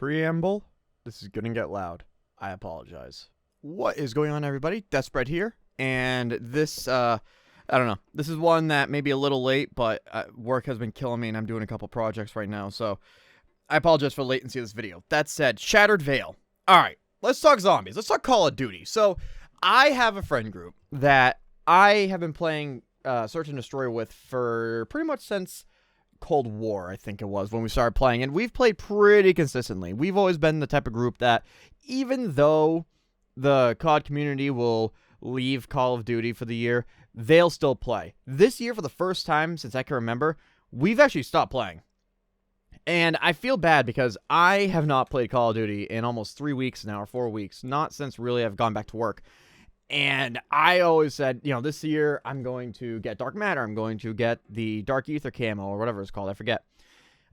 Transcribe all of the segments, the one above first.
Preamble. This is gonna get loud. I apologize. What is going on, everybody? Deathspread here, and this, I don't know. This is one that may be a little late, but work has been killing me, and I'm doing a couple projects right now, so I apologize for the latency of this video. That said, Shattered Veil. Alright, let's talk zombies. Let's talk Call of Duty. So, I have a friend group that I have been playing Search and Destroy with for pretty much since Cold War, I think it was, when we started playing, and we've played pretty consistently. We've always been the type of group that, even though the COD community will leave Call of Duty for the year, they'll still play. This year, for the first time since I can remember, we've actually stopped playing. And I feel bad because I have not played Call of Duty in almost 3 weeks now, or 4 weeks. Not since really I've gone back to work. And I always said, you know, this year I'm going to get Dark Matter. I'm going to get the Dark Ether camo or whatever it's called. I forget.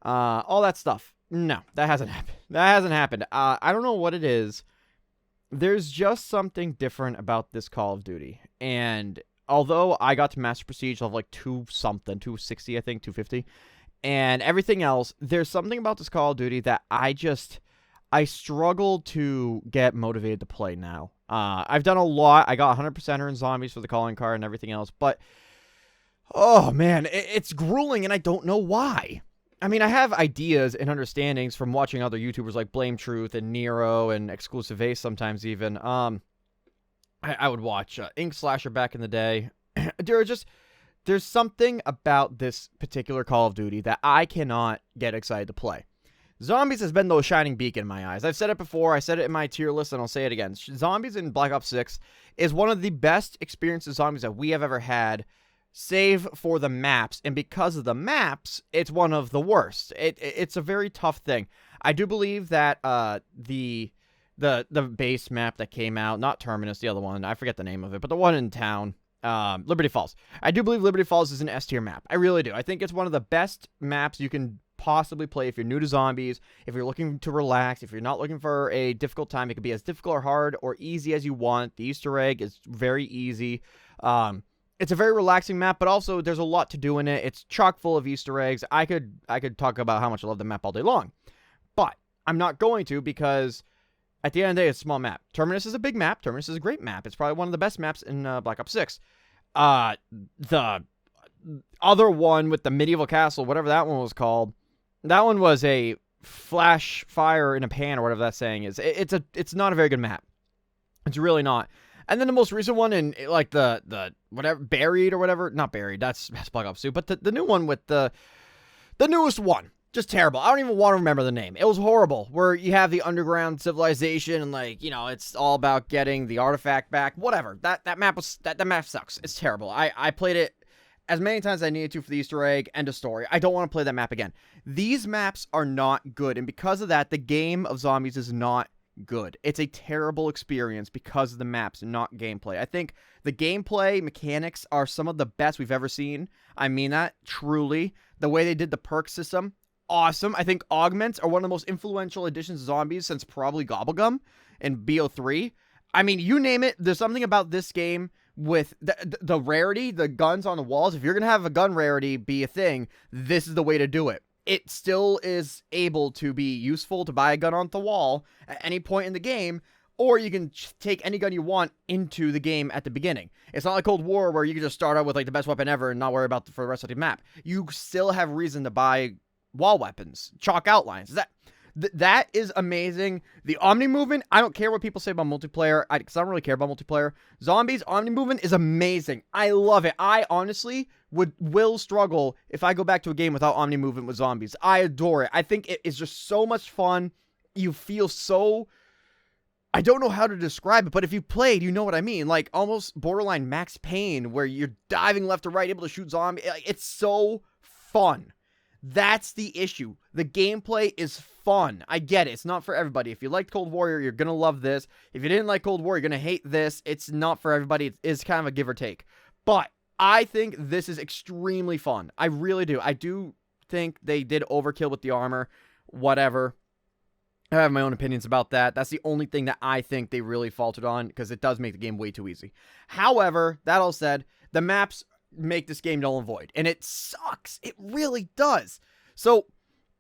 All that stuff. No, that hasn't happened. That hasn't happened. I don't know what it is. There's just something different about this Call of Duty. And although I got to Master Prestige level like 2-something, 260, I think, 250, and everything else, there's something about this Call of Duty that I struggle to get motivated to play now. I've done a lot. I got 100%er in zombies for the calling card and everything else, but oh man, it's grueling and I don't know why. I mean, I have ideas and understandings from watching other YouTubers like Blame Truth and Nero and Exclusive Ace sometimes even. I would watch Ink Slasher back in the day. There's something about this particular Call of Duty that I cannot get excited to play. Zombies has been the shining beacon in my eyes. I've said it before. I said it in my tier list, and I'll say it again. Zombies in Black Ops 6 is one of the best experiences zombies that we have ever had, save for the maps. And because of the maps, it's one of the worst. It's a very tough thing. I do believe that the base map that came out, not Terminus, the other one, I forget the name of it, but the one in town, Liberty Falls. I do believe Liberty Falls is an S tier map. I really do. I think it's one of the best maps you can possibly play if you're new to zombies, if you're looking to relax, if you're not looking for a difficult time. It could be as difficult or hard or easy as you want. The Easter egg is very easy. It's a very relaxing map, but also there's a lot to do in it. It's chock full of Easter eggs. I could talk about how much I love the map all day long, but I'm not going to, because at the end of the day, it's a small map. Terminus is a big map. Terminus is a great map. It's probably one of the best maps in Black Ops 6. The other one with the medieval castle, whatever that one was called, that one was a flash fire in a pan, or whatever that saying is. It's not a very good map. It's really not. And then the most recent one in like the whatever, Buried or whatever, not Buried, that's Black Ops 2, but the new one with the newest one, just terrible. I don't even want to remember the name. It was horrible, where you have the underground civilization and, like, you know, it's all about getting the artifact back, whatever. That map sucks. It's terrible. I played it as many times as I needed to for the Easter egg. End of story. I don't want to play that map again. These maps are not good, and because of that, the game of zombies is not good. It's a terrible experience because of the maps, not gameplay. I think the gameplay mechanics are some of the best we've ever seen. I mean that, truly. The way they did the perk system, awesome. I think augments are one of the most influential additions to zombies since probably Gobblegum and BO3. I mean, you name it, there's something about this game with the rarity, the guns on the walls. If you're going to have a gun rarity be a thing, this is the way to do it. It still is able to be useful to buy a gun on the wall at any point in the game, or you can take any gun you want into the game at the beginning. It's not like Cold War where you can just start out with like the best weapon ever and not worry about for the rest of the map. You still have reason to buy wall weapons, chalk outlines. That is amazing. The Omni movement, I don't care what people say about multiplayer, because I don't really care about multiplayer. Zombies, Omni movement is amazing. I love it. I honestly will struggle if I go back to a game without Omni movement with zombies. I adore it. I think it is just so much fun. You feel so, I don't know how to describe it, but if you played, you know what I mean. Like, almost borderline Max Payne, where you're diving left to right, able to shoot zombies. It's so fun. That's the issue. The gameplay is fun. I get it. It's not for everybody. If you liked Cold War, you're going to love this. If you didn't like Cold War, you're going to hate this. It's not for everybody. It is kind of a give or take. But I think this is extremely fun. I really do. I do think they did overkill with the armor. Whatever. I have my own opinions about that. That's the only thing that I think they really faltered on, because it does make the game way too easy. However, that all said, the maps make this game null and void, and it sucks. It really does. So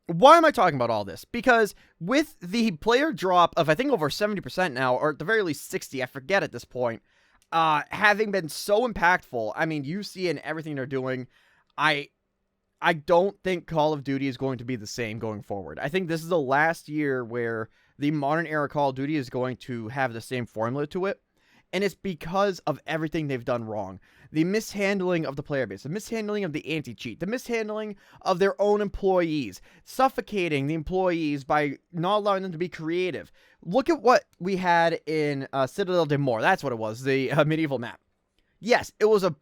why am I talking about all this? Because with the player drop of, I think, over 70% now, or at the very least 60, I forget at this point, having been so impactful, I mean, you see in everything they're doing, I don't think Call of Duty is going to be the same going forward. I think this is the last year where the modern era Call of Duty is going to have the same formula to it. And it's because of everything they've done wrong. The mishandling of the player base, the mishandling of the anti-cheat, the mishandling of their own employees, suffocating the employees by not allowing them to be creative. Look at what we had in Citadel de Mor. That's what it was, the medieval map. Yes, it was a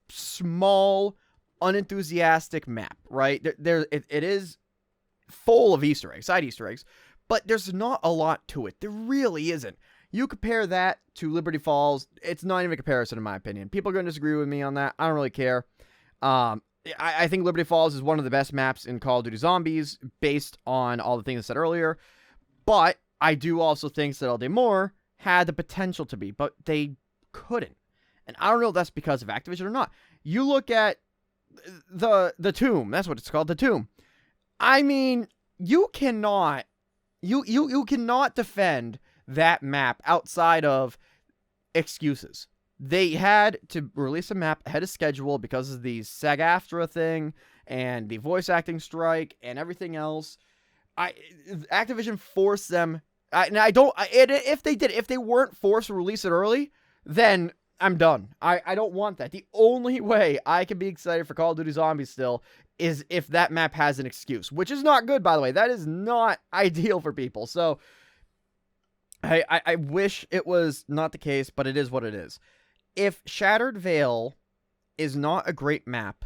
small, unenthusiastic map, right? It is full of Easter eggs, side Easter eggs, but there's not a lot to it. There really isn't. You compare that to Liberty Falls, it's not even a comparison in my opinion. People are going to disagree with me on that. I don't really care. I think Liberty Falls is one of the best maps in Call of Duty Zombies based on all the things I said earlier. But I do also think Citadel de Mor had the potential to be, but they couldn't. And I don't know if that's because of Activision or not. You look at the Tomb. That's what it's called, the Tomb. I mean, you cannot defend that map outside of excuses. They had to release a map ahead of schedule because of the SAG-AFTRA thing and the voice acting strike and everything else. Activision forced them. If they weren't forced to release it early, then I'm done. I don't want that. The only way I can be excited for Call of Duty Zombies still is if that map has an excuse, which is not good, by the way. That is not ideal for people. So I wish it was not the case, but it is what it is. If Shattered Veil is not a great map,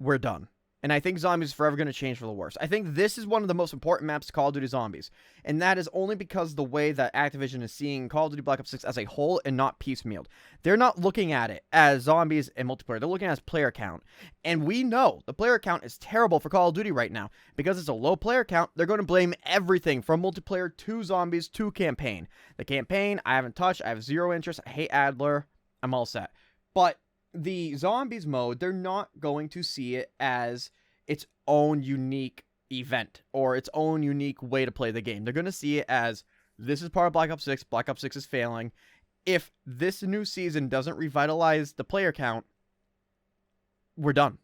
we're done. And I think Zombies is forever going to change for the worse. I think this is one of the most important maps to Call of Duty Zombies. And that is only because of the way that Activision is seeing Call of Duty Black Ops 6 as a whole and not piecemealed. They're not looking at it as zombies and multiplayer. They're looking at it as player count. And we know the player count is terrible for Call of Duty right now. Because it's a low player count, they're going to blame everything from multiplayer to zombies to campaign. The campaign, I haven't touched. I have zero interest. I hate Adler. I'm all set. But the zombies mode, they're not going to see it as its own unique event or its own unique way to play the game. They're going to see it as, this is part of Black Ops 6. Black Ops 6 is failing. If this new season doesn't revitalize the player count, we're done.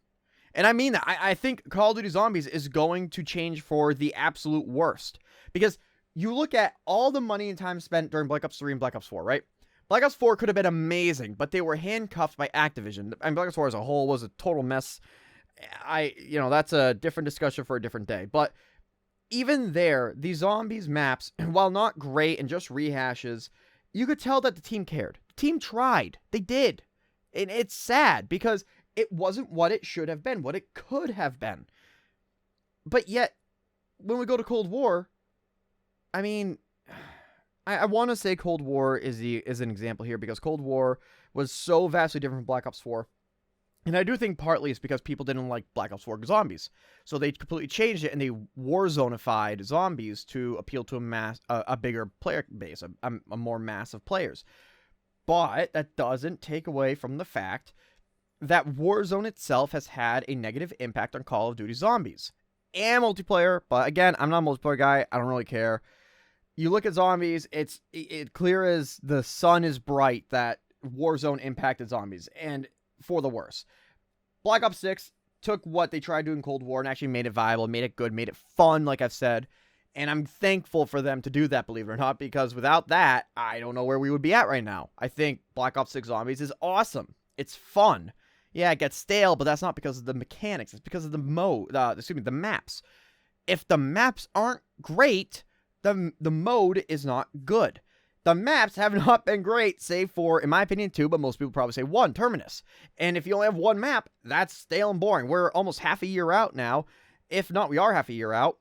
And I mean that. I think Call of Duty Zombies is going to change for the absolute worst. Because you look at all the money and time spent during Black Ops 3 and Black Ops 4, right? Black Ops 4 could have been amazing, but they were handcuffed by Activision. And Black Ops 4 as a whole was a total mess. That's a different discussion for a different day. But even there, the Zombies maps, while not great and just rehashes, you could tell that the team cared. The team tried. They did. And it's sad because it wasn't what it should have been, what it could have been. But yet, when we go to Cold War, I mean, I want to say Cold War is an example here because Cold War was so vastly different from Black Ops 4. And I do think partly it's because people didn't like Black Ops 4 Zombies. So they completely changed it and they Warzone-ified Zombies to appeal to a bigger player base, a more mass of players. But that doesn't take away from the fact that Warzone itself has had a negative impact on Call of Duty Zombies. And multiplayer, but again, I'm not a multiplayer guy. I don't really care. You look at Zombies, it's clear as the sun is bright that Warzone impacted Zombies, and for the worse. Black Ops 6 took what they tried to do in Cold War and actually made it viable, made it good, made it fun, like I've said, and I'm thankful for them to do that, believe it or not, because without that, I don't know where we would be at right now. I think Black Ops 6 Zombies is awesome. It's fun. Yeah, it gets stale, but that's not because of the mechanics. It's because of the the maps. If the maps aren't great, the mode is not good. The maps have not been great, save for, in my opinion, 2, but most people probably say 1, Terminus. And if you only have 1 map, that's stale and boring. We're almost half a year out now. If not, we are half a year out.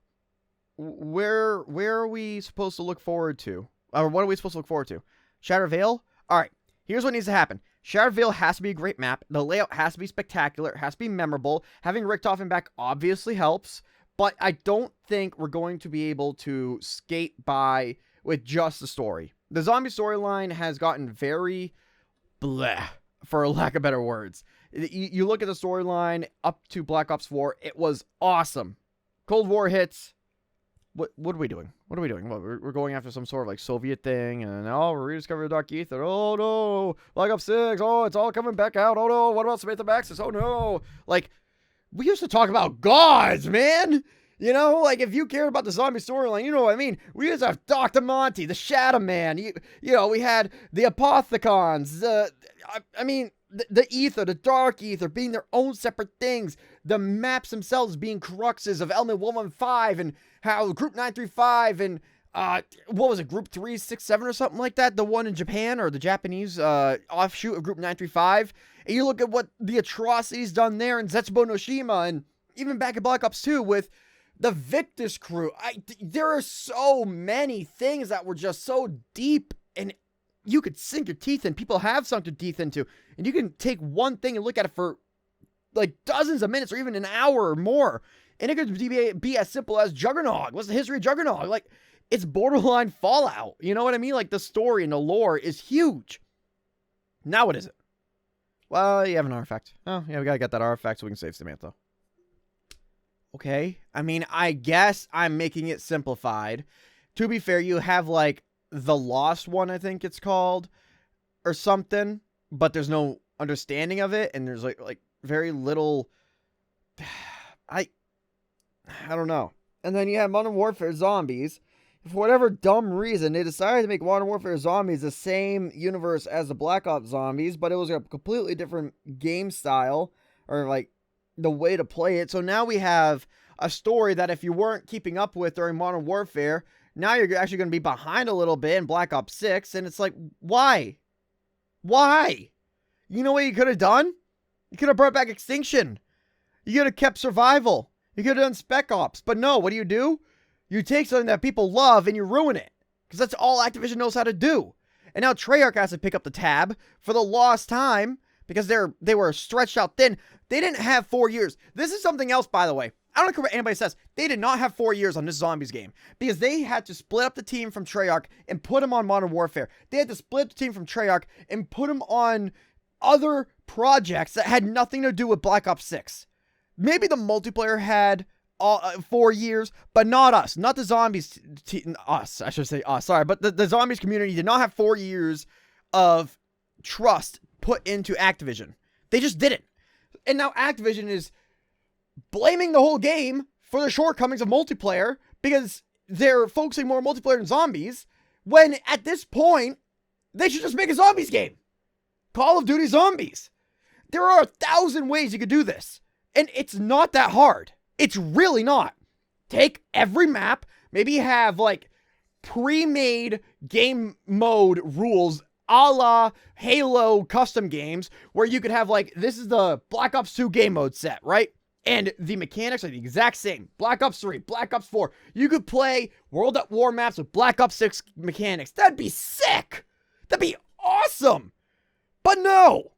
Where are we supposed to look forward to? Or what are we supposed to look forward to? Shattered Veil? Alright, here's what needs to happen. Shattered Veil has to be a great map. The layout has to be spectacular. It has to be memorable. Having Richtofen back obviously helps. But I don't think we're going to be able to skate by with just the story. The zombie storyline has gotten very bleh, for lack of better words. You look at the storyline up to Black Ops 4, it was awesome. Cold War hits, what are we doing? What are we doing? What, we're going after some sort of like Soviet thing, and oh, we're rediscovering the Dark Ether. Oh no, Black Ops 6. Oh, it's all coming back out. Oh no, what about Samantha Maxis? Oh no, like we used to talk about gods, man. You know, like if you cared about the zombie storyline, you know what I mean. We used to have Dr. Monty, the Shadow Man. You know, we had the Apothecons. I mean, the Ether, the Dark Ether, being their own separate things. The maps themselves being cruxes of Element 115 and how Group 935 and what was it, Group 367 or something like that? The one in Japan or the Japanese offshoot of Group 935. And you look at what the atrocities done there in Zetsubo no Shima and even back in Black Ops 2 with the Victus crew. There are so many things that were just so deep and you could sink your teeth in. People have sunk their teeth into. And you can take one thing and look at it for like dozens of minutes or even an hour or more. And it could be as simple as Juggernog. What's the history of Juggernog? Like, it's borderline Fallout. You know what I mean? Like, the story and the lore is huge. Now what is it? Well, you have an artifact. Oh, yeah, we gotta get that artifact so we can save Samantha. Okay. I mean, I guess I'm making it simplified. To be fair, you have, like, the Lost one, I think it's called, or something, but there's no understanding of it, and there's, like very little... I don't know. And then you have Modern Warfare Zombies. For whatever dumb reason, they decided to make Modern Warfare Zombies the same universe as the Black Ops Zombies, but it was a completely different game style, or, like, the way to play it. So now we have a story that if you weren't keeping up with during Modern Warfare, now you're actually going to be behind a little bit in Black Ops 6, and it's like, why? Why? You know what you could have done? You could have brought back Extinction. You could have kept Survival. You could have done Spec Ops. But no, what do? You take something that people love and you ruin it. Because that's all Activision knows how to do. And now Treyarch has to pick up the tab for the lost time because they were stretched out thin. They didn't have 4 years. This is something else, by the way. I don't care what anybody says. They did not have 4 years on this Zombies game because they had to split up the team from Treyarch and put them on Modern Warfare. They had to split the team from Treyarch and put them on other projects that had nothing to do with Black Ops 6. Maybe the multiplayer had 4 years, but not us. Not the Zombies us. I should say us. Sorry, but the Zombies community did not have 4 years of trust put into Activision. They just didn't. And now Activision is blaming the whole game for the shortcomings of multiplayer because they're focusing more on multiplayer than zombies, when at this point, they should just make a zombies game. Call of Duty Zombies. There are 1,000 ways you could do this, and it's not that hard. It's really not. Take every map, maybe have like pre-made game mode rules a la Halo custom games where you could have like, this is the Black Ops 2 game mode set, right? And the mechanics are the exact same. Black Ops 3, Black Ops 4. You could play World at War maps with Black Ops 6 mechanics. That'd be sick. That'd be awesome. But no.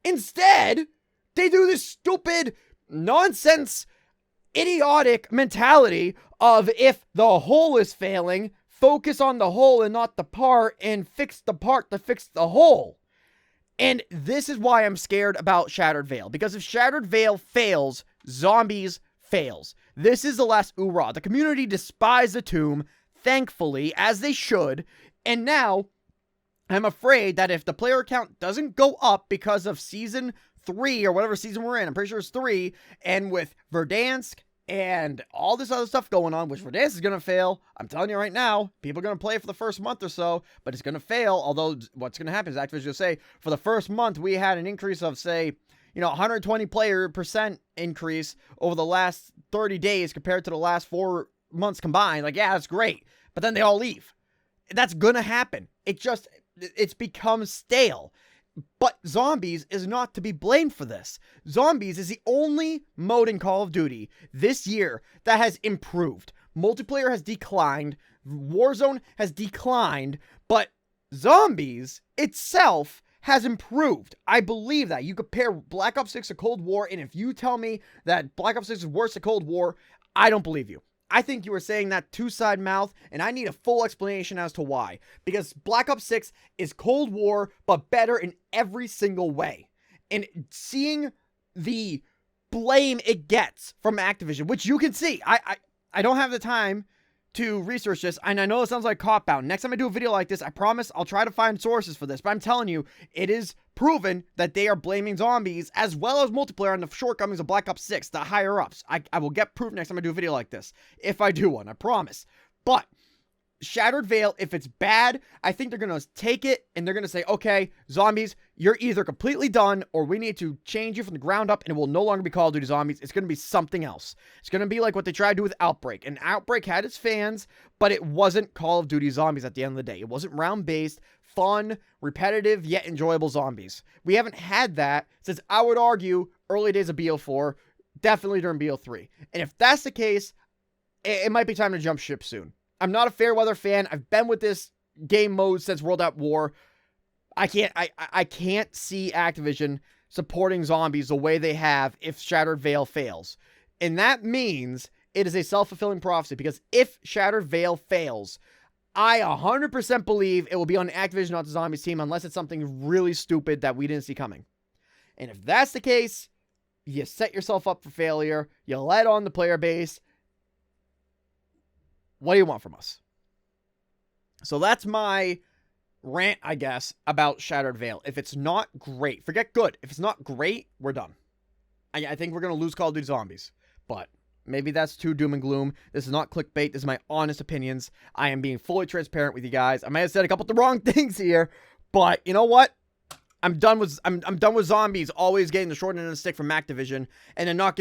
Instead, they do this stupid, nonsense, idiotic mentality of if the whole is failing, focus on the whole and not the part, and fix the part to fix the whole. And this is why I'm scared about Shattered Veil. Because if Shattered Veil fails, Zombies fails. This is the last oorah. The community despised the tomb, thankfully, as they should. And now, I'm afraid that if the player count doesn't go up because of Season 3, or whatever season we're in, I'm pretty sure it's 3, and with Verdansk and all this other stuff going on, which Verdansk is going to fail. I'm telling you right now, people are going to play for the first month or so, but it's going to fail. Although what's going to happen is Activision will say, for the first month, we had an increase of, say, 120 % increase over the last 30 days compared to the last 4 months combined. Like, yeah, that's great. But then they all leave. That's going to happen. It's become stale. But Zombies is not to be blamed for this. Zombies is the only mode in Call of Duty this year that has improved. Multiplayer has declined. Warzone has declined. But Zombies itself has improved. I believe that. You compare Black Ops 6 to Cold War, and if you tell me that Black Ops 6 is worse than Cold War, I don't believe you. I think you were saying that two-side mouth, and I need a full explanation as to why. Because Black Ops 6 is Cold War, but better in every single way. And seeing the blame it gets from Activision, which you can see. I don't have the time to research this, and I know it sounds like cop-out. Next time I do a video like this, I promise I'll try to find sources for this, but I'm telling you, it is proven that they are blaming zombies as well as multiplayer on the shortcomings of Black Ops 6, the higher-ups. I will get proof next time I do a video like this, if I do one, I promise. But Shattered Veil, if it's bad, I think they're going to take it and they're going to say, okay, zombies, you're either completely done or we need to change you from the ground up and it will no longer be Call of Duty Zombies. It's going to be something else. It's going to be like what they tried to do with Outbreak. And Outbreak had its fans, but it wasn't Call of Duty Zombies at the end of the day. It wasn't round-based, fun, repetitive, yet enjoyable zombies. We haven't had that since, I would argue, early days of BO4, definitely during BO3. And if that's the case, it might be time to jump ship soon. I'm not a fair weather fan. I've been with this game mode since World at War. I can't see Activision supporting zombies the way they have if Shattered Veil fails. And that means it is a self-fulfilling prophecy, because if Shattered Veil fails, I 100% believe it will be on Activision, not the Zombies team, unless it's something really stupid that we didn't see coming. And if that's the case, you set yourself up for failure. You let on the player base. What do you want from us? So that's my rant, I guess, about Shattered Veil. If it's not great, forget good. If it's not great, we're done. I think we're going to lose Call of Duty Zombies. But maybe that's too doom and gloom. This is not clickbait. This is my honest opinions. I am being fully transparent with you guys. I may have said a couple of the wrong things here, but you know what? I'm done with zombies always getting the short end of the stick from Activision and then not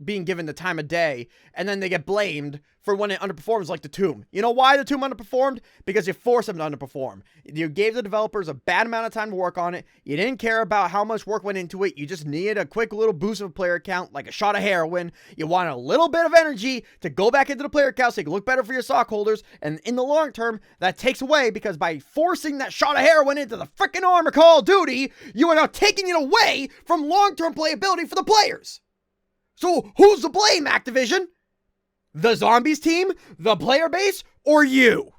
being given the time of day, and then they get blamed for when it underperforms, like the Tomb. You know why the Tomb underperformed? Because you forced them to underperform. You gave the developers a bad amount of time to work on it. You didn't care about how much work went into it. You just needed a quick little boost of a player count, like a shot of heroin. You wanted a little bit of energy to go back into the player count so you can look better for your stock holders, and in the long term, that takes away, because by forcing that shot of heroin into the freaking arm of Call of Duty, you are now taking it away from long-term playability for the players. So who's to blame, Activision? The Zombies team, the player base, or you?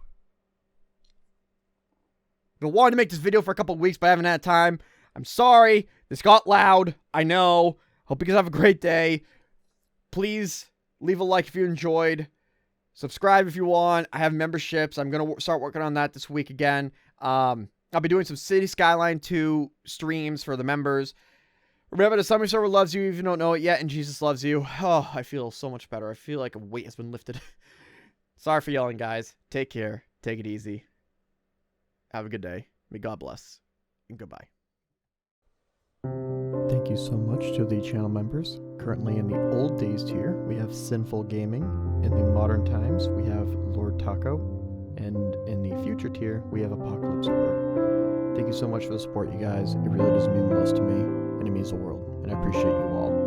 I wanted to make this video for a couple of weeks, but I haven't had time. I'm sorry. This got loud. I know. Hope you guys have a great day. Please leave a like if you enjoyed. Subscribe if you want. I have memberships. I'm going to start working on that this week again. I'll be doing some City Skyline 2 streams for the members. Remember, the Summer Server loves you if you don't know it yet, and Jesus loves you. Oh, I feel so much better. I feel like a weight has been lifted. Sorry for yelling, guys. Take care. Take it easy. Have a good day. May God bless. And goodbye. Thank you so much to the channel members. Currently in the old days tier, we have Sinful Gaming. In the modern times, we have Lord Taco. And in the future tier, we have Apocalypse War. Thank you so much for the support, you guys. It really does mean the most to me, and it means the world. And I appreciate you all.